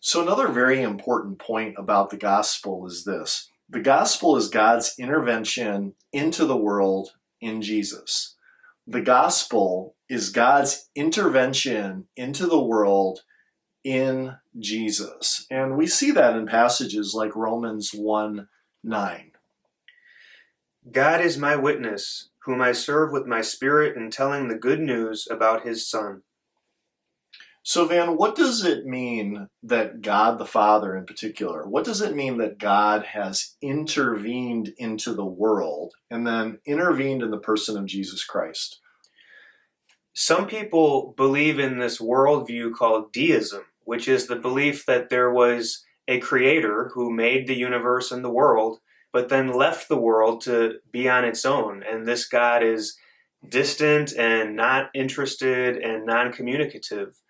So, another very important point about the gospel is this: the gospel is God's intervention into the world in Jesus. The gospel is God's intervention into the world in Jesus. And we see that in passages like Romans 1:9. God is my witness, whom I serve with my spirit in telling the good news about his Son. So, Van, what does it mean that God the Father, in particular, what does it mean that God has intervened into the world and then intervened in the person of Jesus Christ? Some people believe in this worldview called deism, which is the belief that there was a creator who made the universe and the world, but then left the world to be on its own. And this God is distant and not interested and non communicative.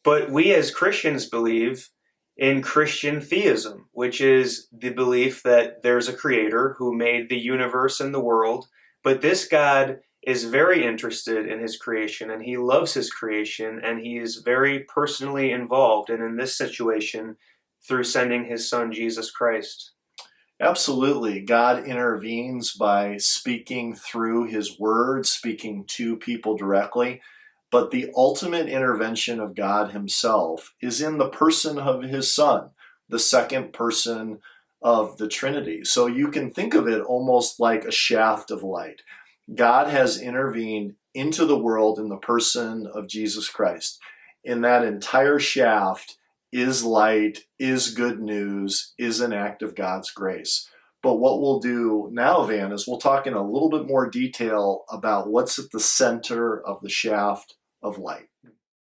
But we as Christians believe in Christian theism, which is the belief that there's a creator who made the universe and the world, but this God is very interested in his creation and he loves his creation and he is very personally involved, and in this situation, through sending his Son, Jesus Christ. Absolutely. God intervenes by speaking through his word, speaking to people directly. But the ultimate intervention of God himself is in the person of his Son, the second person of the Trinity. So you can think of it almost like a shaft of light. God has intervened into the world in the person of Jesus Christ. And that entire shaft is light, is good news, is an act of God's grace. But what we'll do now, Van, is we'll talk in a little bit more detail about what's at the center of the shaft of light.